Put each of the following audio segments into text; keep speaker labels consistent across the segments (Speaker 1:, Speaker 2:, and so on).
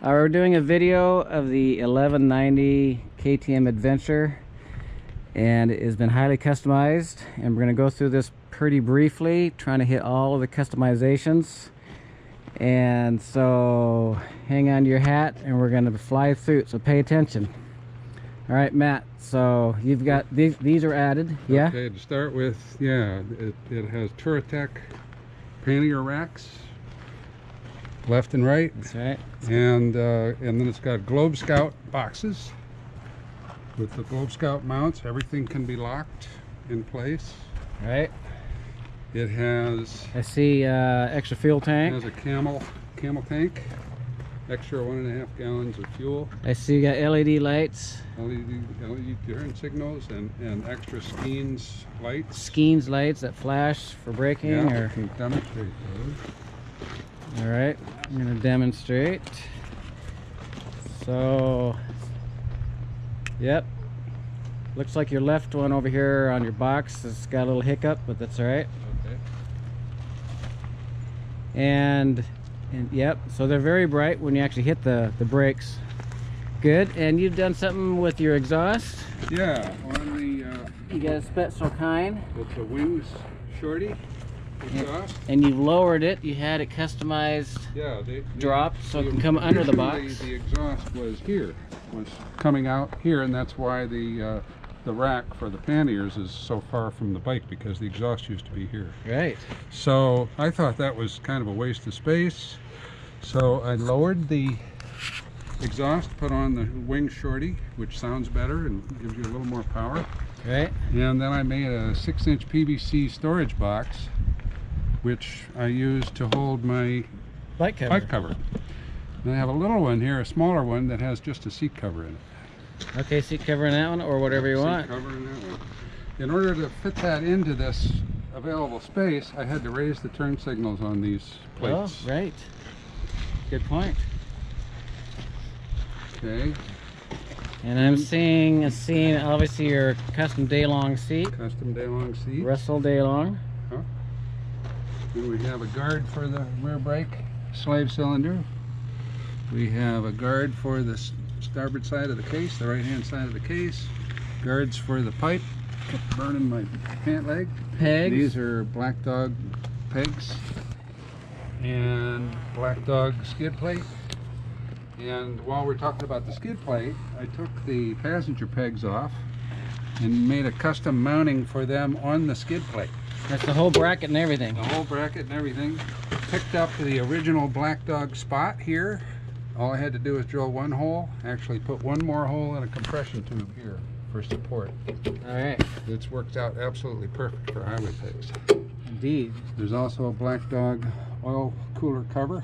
Speaker 1: We're doing a video of the 1190 KTM Adventure, and it has been highly customized, and we're going to go through this pretty briefly, trying to hit all of the customizations. And so hang on to your hat and we're going to fly through it, so pay attention. All right, Matt, so you've got these are added. Yeah,
Speaker 2: okay, to start with, yeah, it has Touratech pannier racks left and right.
Speaker 1: That's right.
Speaker 2: And then it's got Globe Scout boxes with the Globe Scout mounts. Everything can be locked in place.
Speaker 1: All right.
Speaker 2: It has,
Speaker 1: I see extra fuel tank.
Speaker 2: It has a camel tank, extra 1.5 gallons of fuel.
Speaker 1: I see you got LED lights.
Speaker 2: LED turn signals and extra Skeens lights.
Speaker 1: Skeens lights that flash for braking.
Speaker 2: Yeah,
Speaker 1: or
Speaker 2: I can demonstrate those.
Speaker 1: All right, I'm going to demonstrate. So, yep. Looks like your left one over here on your box has got a little hiccup, but that's all right.
Speaker 2: Okay.
Speaker 1: And yep, so they're very bright when you actually hit the brakes. Good. And you've done something with your exhaust.
Speaker 2: Yeah, on the
Speaker 1: you got a special kind.
Speaker 2: it's a Wings Shorty exhaust.
Speaker 1: And you've lowered it. You had it customized.
Speaker 2: Yeah,
Speaker 1: drop so it can come under the box.
Speaker 2: The exhaust was coming out here, and that's why the rack for the panniers is so far from the bike, because the exhaust used to be here.
Speaker 1: Right.
Speaker 2: So I thought that was kind of a waste of space, so I lowered the exhaust, put on the Wing Shorty, which sounds better and gives you a little more power.
Speaker 1: Right.
Speaker 2: And then I made a 6-inch PVC storage box, which I use to hold my
Speaker 1: bike cover.
Speaker 2: And I have a little one here, a smaller one, that has just a seat cover in it.
Speaker 1: Okay, seat cover in that one, or whatever you want.
Speaker 2: Seat cover in that one. In order to fit that into this available space, I had to raise the turn signals on these plates.
Speaker 1: Oh, right. Good point.
Speaker 2: Okay.
Speaker 1: And I'm seeing obviously your custom day-long seat.
Speaker 2: Custom day-long seat.
Speaker 1: Russell day-long.
Speaker 2: Huh? Then we have a guard for the rear brake slave cylinder. We have a guard for the starboard side of the case, the right-hand side of the case. Guards for the pipe. Kept burning my pant leg.
Speaker 1: Pegs.
Speaker 2: These are Black Dog pegs. And Black Dog skid plate. And while we're talking about the skid plate, I took the passenger pegs off and made a custom mounting for them on the skid plate.
Speaker 1: That's the whole bracket and everything.
Speaker 2: The whole bracket and everything. Picked up the original Black Dog spot here. All I had to do was drill one hole, actually put one more hole in a compression tube here for support.
Speaker 1: All right.
Speaker 2: It's worked out absolutely perfect for highway pegs.
Speaker 1: Indeed.
Speaker 2: There's also a Black Dog oil cooler cover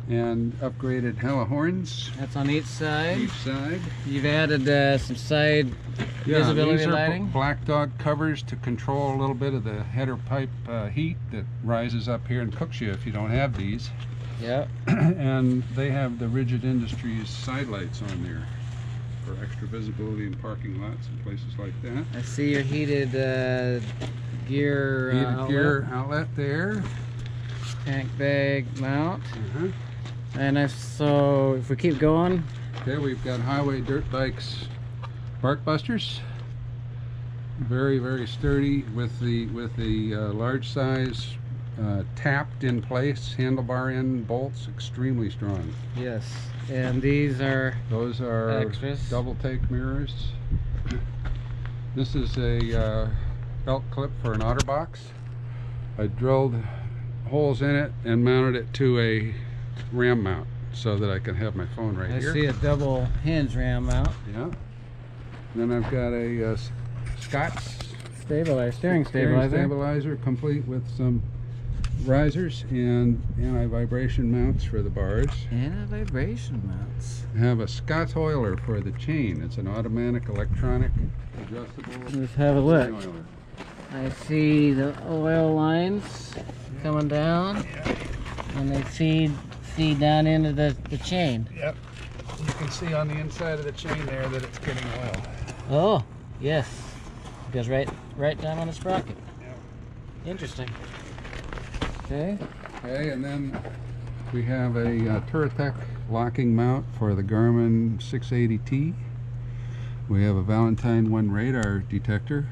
Speaker 2: and upgraded hella horns.
Speaker 1: That's on each side.
Speaker 2: Each side.
Speaker 1: You've added some side visibility
Speaker 2: these are
Speaker 1: lighting.
Speaker 2: Black Dog covers to control a little bit of the header pipe heat that rises up here and cooks you if you don't have these.
Speaker 1: Yep.
Speaker 2: And they have the Rigid Industries side lights on there for extra visibility in parking lots and places like that.
Speaker 1: I see your heated gear
Speaker 2: Gear outlet there.
Speaker 1: Tank bag mount. And so if we keep going.
Speaker 2: Okay, we've got Highway Dirt Bikes Bark Busters. Very, very sturdy with the large size tapped in place, handlebar end bolts, extremely strong.
Speaker 1: Yes, and those are extras.
Speaker 2: Double take mirrors. This is a belt clip for an OtterBox. I drilled holes in it and mounted it to a ram mount so that I can have my phone right here.
Speaker 1: I see a double hinge ram mount.
Speaker 2: Yeah. Then I've got a Scott's
Speaker 1: steering
Speaker 2: stabilizer complete with some risers and anti-vibration mounts for the bars.
Speaker 1: Anti-vibration mounts.
Speaker 2: I have a Scott's oiler for the chain. It's an automatic electronic adjustable.
Speaker 1: Let's have a look.
Speaker 2: Oiler.
Speaker 1: I see the oil lines coming down, and they feed down into the chain.
Speaker 2: Yep. You can see on the inside of the chain there that it's getting oil.
Speaker 1: Oh, yes. It goes right down on the sprocket.
Speaker 2: Yep.
Speaker 1: Interesting. Okay.
Speaker 2: Okay, and then we have a Touratech locking mount for the Garmin 680T. We have a Valentine 1 radar detector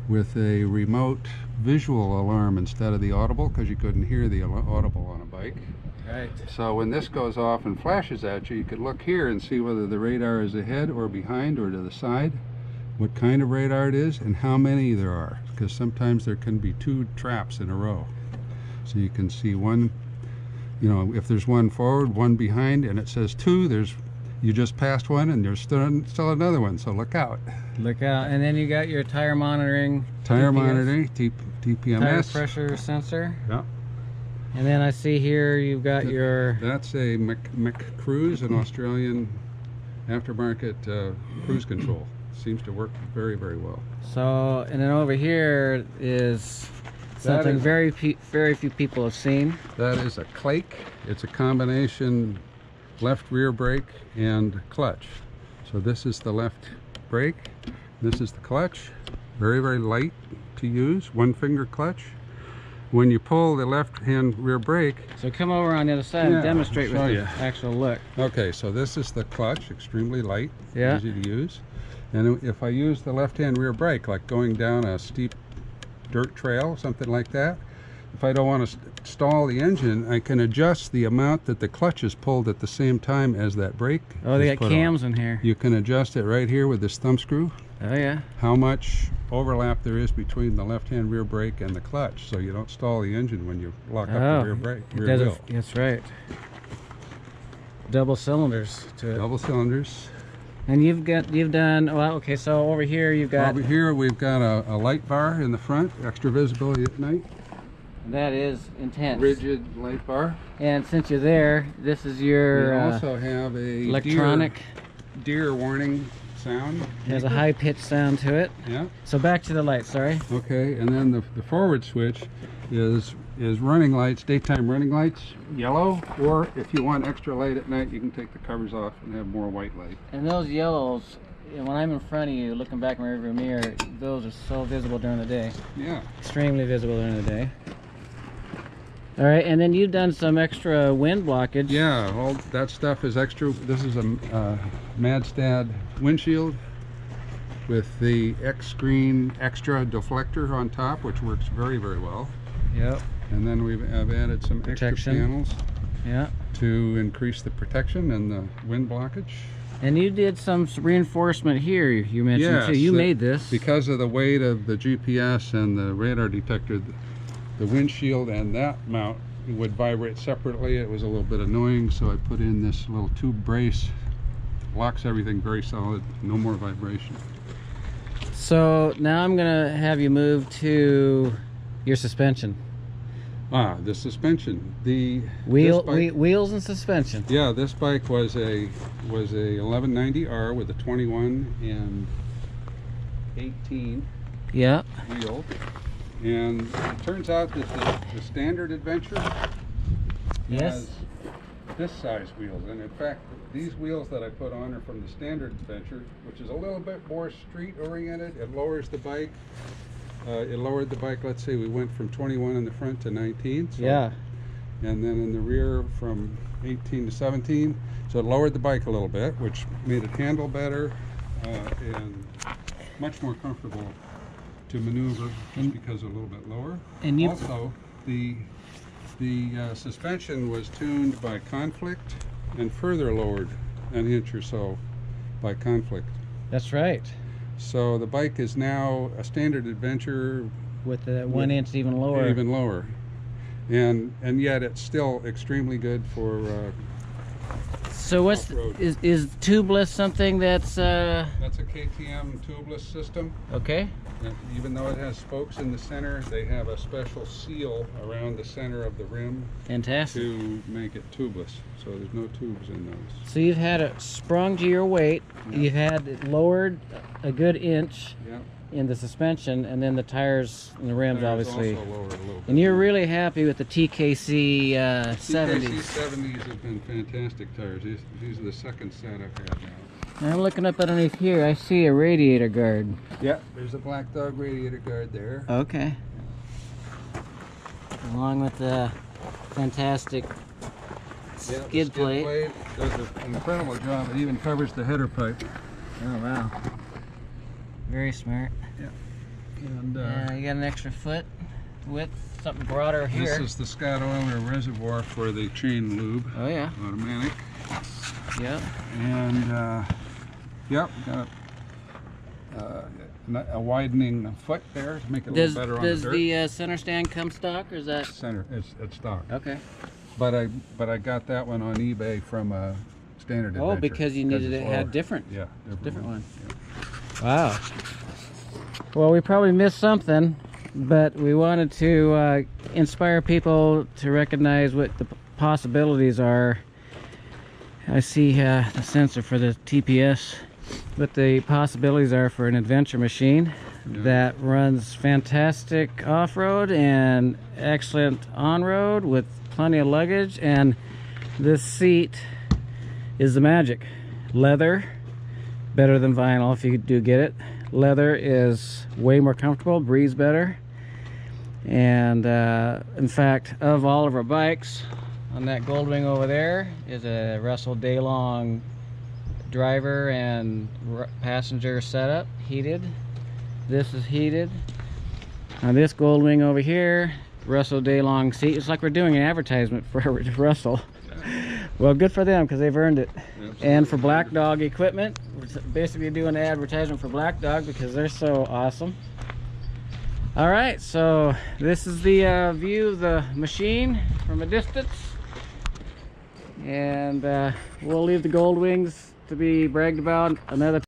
Speaker 2: with a remote visual alarm instead of the audible, because you couldn't hear the audible on a bike.
Speaker 1: Right.
Speaker 2: So when this goes off and flashes at you, you could look here and see whether the radar is ahead or behind or to the side, what kind of radar it is, and how many there are, because sometimes there can be 2 traps in a row. So you can see one, you know, if there's one forward, one behind, and it says 2, you just passed one and there's still another one, so look out.
Speaker 1: Look out. And then you got your tire monitoring.
Speaker 2: Tire
Speaker 1: TPS,
Speaker 2: monitoring, TPMS.
Speaker 1: tire pressure sensor.
Speaker 2: Yeah.
Speaker 1: And then I see here you've got your...
Speaker 2: That's a McCruise, an Australian aftermarket cruise control. Seems to work very, very well.
Speaker 1: So, and then over here is something very few people have seen.
Speaker 2: That is a Clake. It's a combination left rear brake and clutch. So this is the left brake, this is the clutch. Very, very light to use, 1-finger clutch. When you pull the left hand rear brake...
Speaker 1: So come over on the other side and demonstrate with the actual look.
Speaker 2: Okay, so this is the clutch, extremely light,
Speaker 1: yeah,
Speaker 2: easy to use. And if I use the left hand rear brake, like going down a steep dirt trail, something like that, if I don't want to stall the engine, I can adjust the amount that the clutch is pulled at the same time as that brake.
Speaker 1: Oh, they got cams in here.
Speaker 2: You can adjust it right here with this thumb screw.
Speaker 1: Oh yeah.
Speaker 2: How much overlap there is between the left-hand rear brake and the clutch, so you don't stall the engine when you lock up the rear brake.
Speaker 1: That's right. Double cylinders to it.
Speaker 2: Double cylinders.
Speaker 1: And you've done, well, okay, so over here you've got...
Speaker 2: Over here we've got a light bar in the front, extra visibility at night.
Speaker 1: That is intense.
Speaker 2: Rigid light bar.
Speaker 1: And since you're there, this is your...
Speaker 2: We also have a
Speaker 1: electronic...
Speaker 2: deer warning sound.
Speaker 1: It has a high-pitched sound to it.
Speaker 2: Yeah.
Speaker 1: So back to the light, sorry.
Speaker 2: Okay, and then the forward switch is running lights, daytime running lights, yellow, or if you want extra light at night, you can take the covers off and have more white light.
Speaker 1: And those yellows, when I'm in front of you, looking back in my rearview mirror, those are so visible during the day.
Speaker 2: Yeah.
Speaker 1: Extremely visible during the day. All right, and then you've done some extra wind blockage.
Speaker 2: Yeah, all that stuff is extra. This is a Madstad windshield with the X-Screen extra deflector on top, which works very, very well.
Speaker 1: Yep.
Speaker 2: And then I've added some extra panels,
Speaker 1: yeah,
Speaker 2: to increase the protection and the wind blockage.
Speaker 1: And you did some reinforcement here, you mentioned too. You made this.
Speaker 2: Because of the weight of the GPS and the radar detector, the windshield and that mount would vibrate separately. It was a little bit annoying, so I put in this little tube brace. Locks everything very solid, no more vibration.
Speaker 1: So now I'm gonna have you move to your suspension.
Speaker 2: The suspension. The
Speaker 1: wheels and suspension.
Speaker 2: Yeah, this bike was a 1190R with a 21 and 18
Speaker 1: yeah
Speaker 2: wheel. And it turns out that the standard Adventure has this size wheels, and in fact these wheels that I put on are from the standard Adventure, which is a little bit more street oriented. It lowers the bike. It lowered the bike, let's say we went from 21 in the front to 19. So,
Speaker 1: yeah.
Speaker 2: And then in the rear from 18 to 17. So it lowered the bike a little bit, which made it handle better and much more comfortable to maneuver just because a little bit lower. And also the suspension was tuned by conflict and further lowered an inch or so by conflict.
Speaker 1: That's right.
Speaker 2: So the bike is now a standard Adventure
Speaker 1: with the 1 inch even lower.
Speaker 2: Even lower, and yet it's still extremely good for.
Speaker 1: So what's is tubeless something that's?
Speaker 2: That's a KTM tubeless system.
Speaker 1: Okay.
Speaker 2: Even though it has spokes in the center, they have a special seal around the center of the rim.
Speaker 1: Fantastic.
Speaker 2: To make it tubeless, so there's no tubes in those.
Speaker 1: So you've had it sprung to your weight. Yep. You've had it lowered a good inch. Yep. In the suspension, and then the tires and the rims obviously.
Speaker 2: Also lowered a little bit.
Speaker 1: And you're really happy with the TKC 70s.
Speaker 2: TKC 70s have been fantastic tires. These are the second set I've had now.
Speaker 1: Now I'm looking up underneath here. I see a radiator guard.
Speaker 2: Yeah, there's a Black Dog radiator guard there.
Speaker 1: Okay. Along with the fantastic
Speaker 2: Yeah, the
Speaker 1: skid plate.
Speaker 2: does an incredible job. It even covers the header pipe.
Speaker 1: Oh wow. Very smart.
Speaker 2: And
Speaker 1: Yeah, you got an extra foot width, something broader here.
Speaker 2: this is the Scott Oiler reservoir for the chain lube.
Speaker 1: Oh yeah.
Speaker 2: Automatic.
Speaker 1: Yep.
Speaker 2: And yep, got a widening foot there to make it a little better on the dirt.
Speaker 1: Does the center stand come stock, or is that
Speaker 2: Center, it's stock.
Speaker 1: okay?
Speaker 2: But I got that one on eBay from a Standard Adventure.
Speaker 1: Oh, because you needed it had different.
Speaker 2: Yeah,
Speaker 1: Different one.
Speaker 2: Yeah.
Speaker 1: Wow. Well, we probably missed something, but we wanted to inspire people to recognize what the possibilities are. I see the sensor for the TPS, what the possibilities are for an adventure machine that runs fantastic off-road and excellent on-road with plenty of luggage. And this seat is the magic. Leather, better than vinyl if you do get it. Leather is way more comfortable, breathes better. And in fact, of all of our bikes, on that Goldwing over there is a Russell Daylong driver and passenger setup, heated. This is heated. Now this Goldwing over here, Russell Daylong seat. It's like we're doing an advertisement for Russell. Well, good for them because they've earned it.
Speaker 2: Absolutely.
Speaker 1: And for Black Dog equipment, we're basically doing an advertisement for Black Dog because they're so awesome. All right, so this is the view of the machine from a distance. And we'll leave the Goldwings to be bragged about another